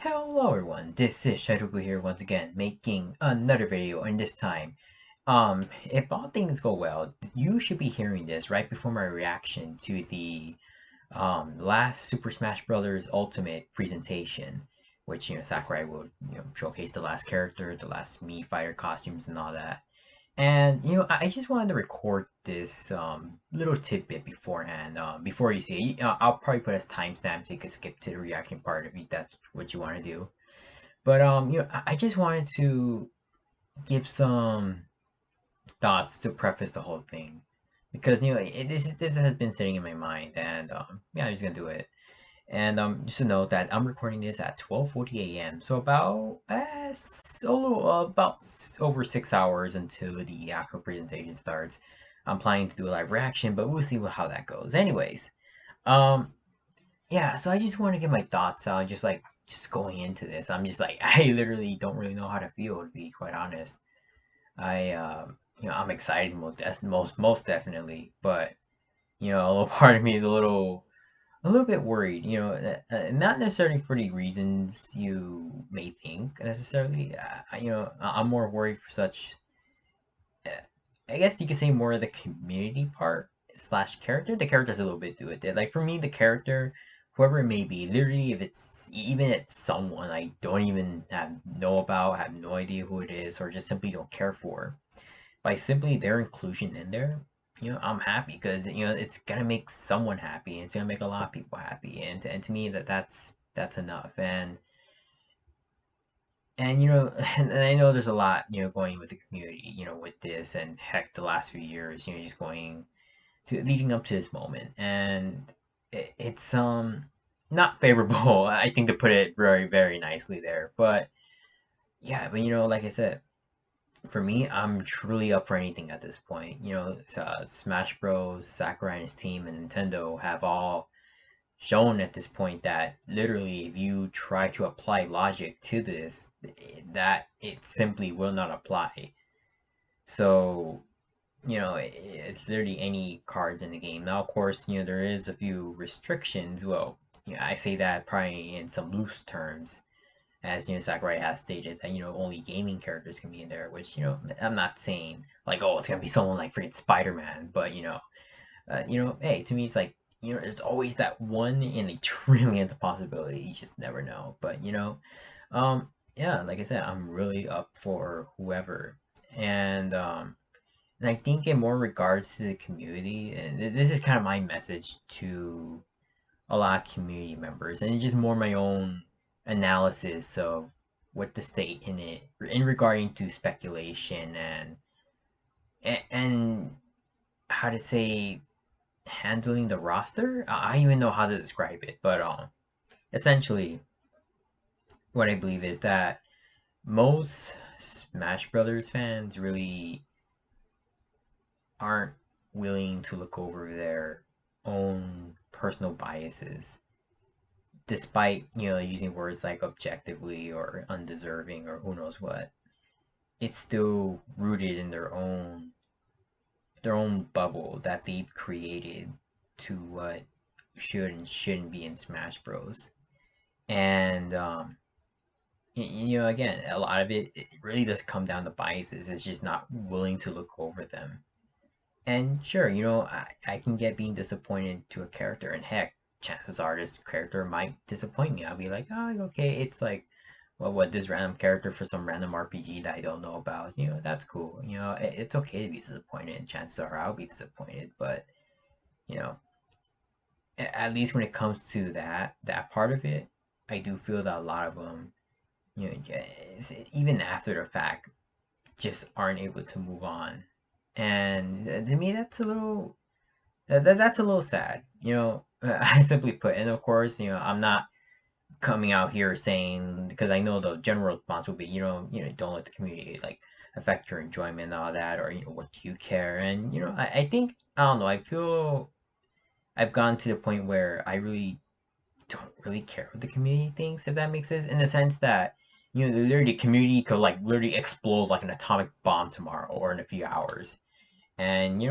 Hello everyone, this is Shairoku here once again, making another video, and this time, if all things go well, you should be hearing this right before my reaction to the, last Super Smash Bros. Ultimate presentation, which, Sakurai will, showcase the last character, the last Mii fighter costumes and all that. And I just wanted to record this little tidbit beforehand. Before you see it, I'll probably put as timestamp so you can skip to the reaction part if that's what you want to do. But I just wanted to give some thoughts to preface the whole thing because this has been sitting in my mind, and yeah, I'm just gonna do it. And just to note that I'm recording this at 12:40 a.m. So about over 6 hours until the actual presentation starts. I'm planning to do a live reaction, but we'll see how that goes. Anyways, um, yeah. So I just want to get my thoughts out, just going into this. I'm just like I literally don't really know how to feel, to be quite honest. I'm excited most definitely, but a little part of me is a little bit worried, not necessarily for the reasons you may think necessarily. I'm more worried for such, uh, I guess you could say more of the community part slash character. The character has a little bit to do with it. Like for me, the character, whoever it may be, literally, if it's someone I don't even know about, have no idea who it is, or just simply don't care for, by simply their inclusion in there, I'm happy because it's gonna make someone happy and it's gonna make a lot of people happy, and to me that's enough. And and I know there's a lot going with the community, with this, and heck, the last few years, just going to leading up to this moment, and it's not favorable, I think, to put it very very nicely there. But yeah, but like I said, for me, I'm truly up for anything at this point. Smash Bros, Sakurai and his team, and Nintendo have all shown at this point that literally, if you try to apply logic to this, that it simply will not apply. So, it's literally any cards in the game. Now, of course, there is a few restrictions. Well, I say that probably in some loose terms, as Sakurai has stated that only gaming characters can be in there, which I'm not saying like, oh, it's gonna be someone like freaking Spider-Man, but hey, to me it's like, there's always that one in a trillionth possibility. You just never know. But yeah, like I said, I'm really up for whoever. And I think in more regards to the community, and this is kind of my message to a lot of community members, and it's just more my own analysis of what the state in it in regarding to speculation and how to say handling the roster. I don't even know how to describe it, but essentially, what I believe is that most Smash Brothers fans really aren't willing to look over their own personal biases, despite using words like objectively or undeserving or who knows what. It's still rooted in their own bubble that they've created to what should and shouldn't be in Smash Bros. And again, a lot of it really does come down to biases. It's just not willing to look over them. And sure, I can get being disappointed to a character, and heck, chances are this character might disappoint me. I'll be like, oh, okay, it's like, well, what, this random character for some random RPG that I don't know about. That's cool. It's okay to be disappointed, and chances are I'll be disappointed. But you know, at least when it comes to that part of it, I do feel that a lot of them, even after the fact, just aren't able to move on. And to me, that's a little sad. I simply put. And of course, I'm not coming out here saying, because I know the general response will be, don't let the community like affect your enjoyment and all that, or what do you care? And I think, I don't know. I feel I've gotten to the point where I really don't really care what the community thinks, if that makes sense, in the sense that literally the community could like literally explode like an atomic bomb tomorrow or in a few hours. And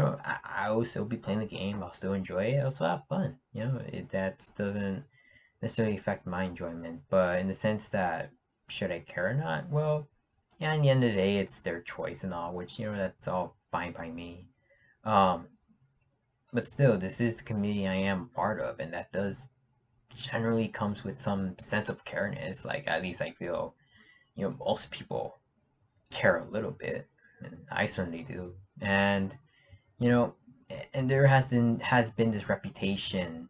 I will still be playing the game. I'll still enjoy it. I'll still have fun. It that doesn't necessarily affect my enjoyment. But in the sense that should I care or not? Well, yeah, in the end of the day, it's their choice and all, which that's all fine by me. Um, but still, this is the community I am a part of, and that does generally comes with some sense of careness. Like at least I feel, most people care a little bit, and I certainly do. And you know, and there has been this reputation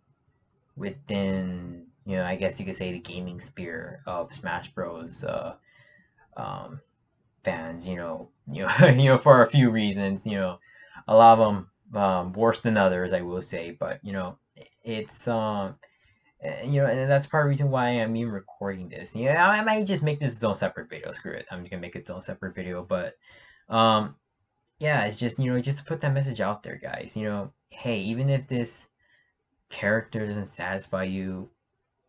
within, I guess you could say the gaming sphere of Smash Bros. Um, Fans, for a few reasons, a lot of them worse than others, I will say, but it's and that's part of the reason why I'm even recording this. I might just make this its own separate video. Screw it, I'm just gonna make it its own separate video, but um, yeah, it's just just to put that message out there, guys. Hey, even if this character doesn't satisfy you,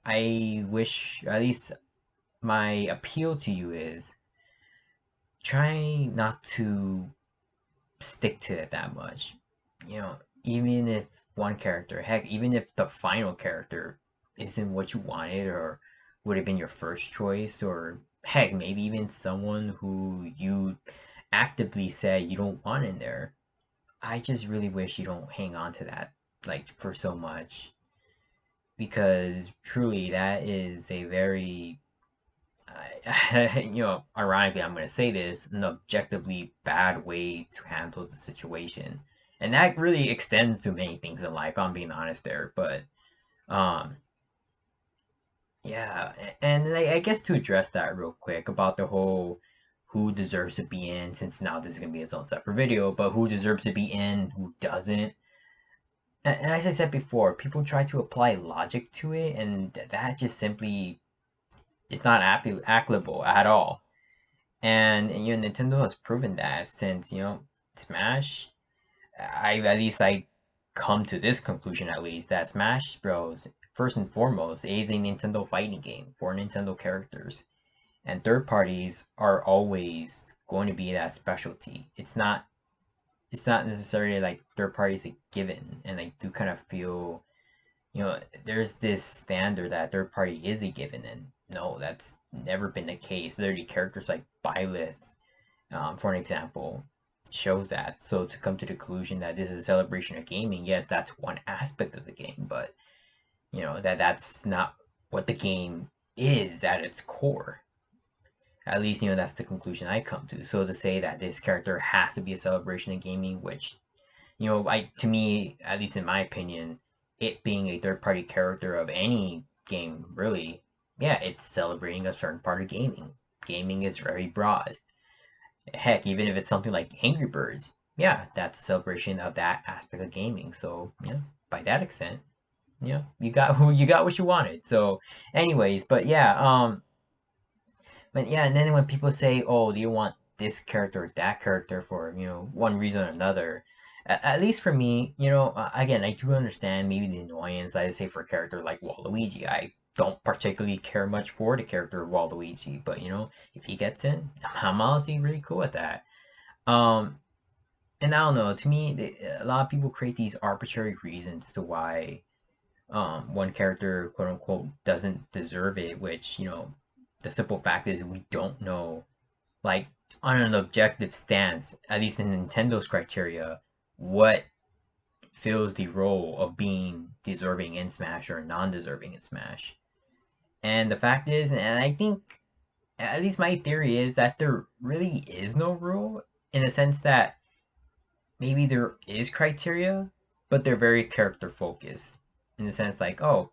I wish at least my appeal to you is try not to stick to it that much. Even if one character, heck, even if the final character isn't what you wanted or would have been your first choice, or heck, maybe even someone who you actively say you don't want in there. I just really wish you don't hang on to that like for so much, because truly that is a very ironically, I'm going to say this, an objectively bad way to handle the situation. And that really extends to many things in life, I'm being honest there. But, um, yeah, and I guess to address that real quick about the whole who deserves to be in, since now this is going to be its own separate video, but who deserves to be in, who doesn't. And as I said before, people try to apply logic to it, and that just simply is not applicable at all. And Nintendo has proven that since Smash. I come to this conclusion at least that Smash Bros. First and foremost is a Nintendo fighting game for Nintendo characters, and third parties are always going to be that specialty. It's not necessarily like third parties a given, and I do kind of feel there's this standard that third party is a given, and no, that's never been the case. Literally, characters like Byleth, for an example, shows that. So to come to the conclusion that this is a celebration of gaming, yes, that's one aspect of the game, but that's not what the game is at its core. At least that's the conclusion I come to. So to say that this character has to be a celebration of gaming, which I to me, at least in my opinion, it being a third party character of any game, really, yeah, it's celebrating a certain part of gaming. Gaming is very broad. Heck, even if it's something like Angry Birds, yeah, that's a celebration of that aspect of gaming. So yeah, by that extent, you got what you wanted. So, anyways, but yeah, and then when people say, "Oh, do you want this character or that character for one reason or another?" At least for me, again, I do understand maybe the annoyance. I say for a character like Waluigi, I don't particularly care much for the character of Waluigi, but if he gets in, I'm honestly really cool with that. Um, and I don't know. To me, a lot of people create these arbitrary reasons to why one character, quote unquote, doesn't deserve it. Which the simple fact is we don't know. Like on an objective stance, at least in Nintendo's criteria, what fills the role of being deserving in Smash or non-deserving in Smash. And the fact is, and I think at least my theory is that there really is no rule, in the sense that maybe there is criteria, but they're very character focused. In the sense like, oh,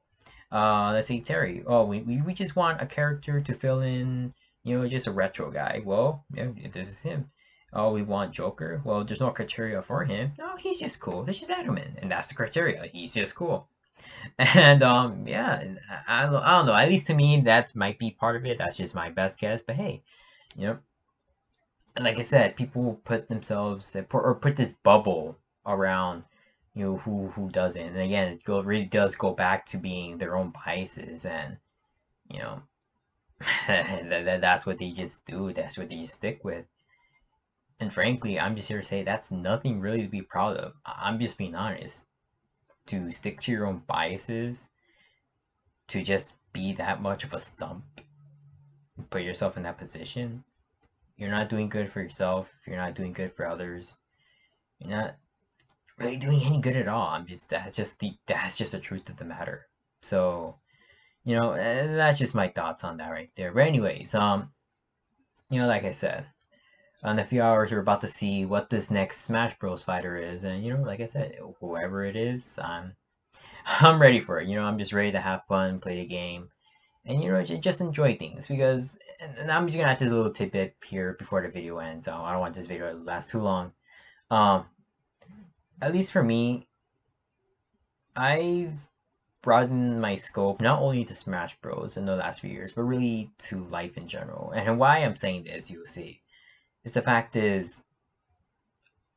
let's say Terry. Oh, we just want a character to fill in, just a retro guy. Well, yeah, this is him. Oh, we want Joker. Well, there's no criteria for him. No, he's just cool. Let's just add him in, and that's the criteria. He's just cool. And yeah, I don't know. At least to me, that might be part of it. That's just my best guess. But hey, you know, and like I said, people put themselves or put this bubble around who doesn't. And again, really does go back to being their own biases, and you know that's what they just do. That's what they just stick with. And frankly, I'm just here to say that's nothing really to be proud of. I'm just being honest. To stick to your own biases to just be that much of a stump, put yourself in that position, you're not doing good for yourself. You're not doing good for others. You're not really doing any good at all. That's just the truth of the matter. So, that's just my thoughts on that right there. But anyways, like I said, in a few hours we're about to see what this next Smash Bros. Fighter is, and like I said, whoever it is, I'm ready for it. I'm just ready to have fun, play the game, and just enjoy things because. And I'm just gonna add this little tidbit here before the video ends. I don't want this video to last too long. Um, at least for me, I've broadened my scope not only to Smash Bros. In the last few years, but really to life in general. And why I'm saying this, you'll see, is the fact is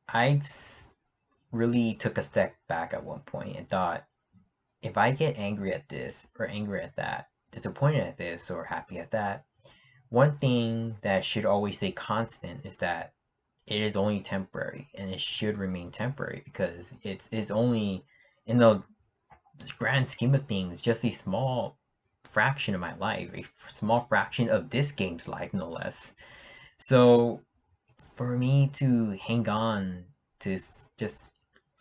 I've really took a step back at one point and thought, if I get angry at this or angry at that, disappointed at this or happy at that, one thing that should always stay constant is that it is only temporary and it should remain temporary because it's only in the grand scheme of things just a small fraction of my life, a small fraction of this game's life, no less. So for me to hang on to just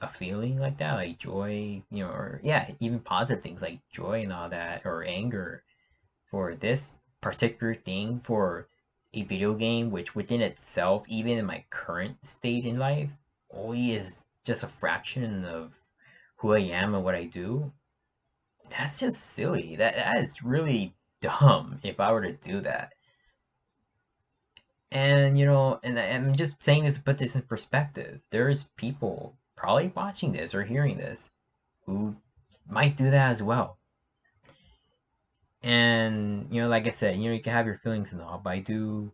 a feeling like that, like joy, or yeah, even positive things like joy and all that, or anger for this particular thing for a video game, which within itself, even in my current state in life, only is just a fraction of who I am and what I do. That's just silly. That is really dumb if I were to do that. And and I'm just saying this to put this in perspective. There's people probably watching this or hearing this who might do that as well. And like I said, you can have your feelings and all, but I do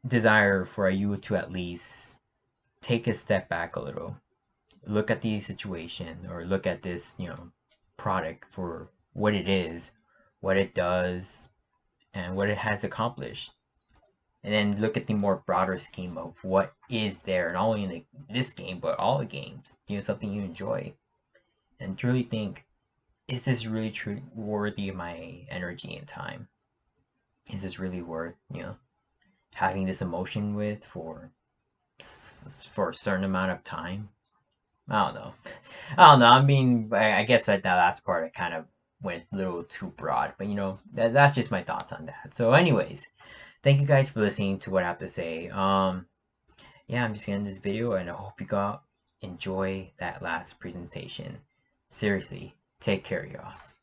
desire for you to at least take a step back a little, look at the situation or look at this, product for what it is, what it does, and what it has accomplished. And then look at the more broader scheme of what is there, not only in this game, but all the games. Something you enjoy. And truly think, is this really true worthy of my energy and time? Is this really worth, having this emotion with for a certain amount of time? I don't know. I don't know. I mean, I guess that last part I kind of went a little too broad, but that's just my thoughts on that. So, anyways, thank you guys for listening to what I have to say. Yeah, I'm just gonna end this video, and I hope you got enjoy that last presentation. Seriously, take care, y'all.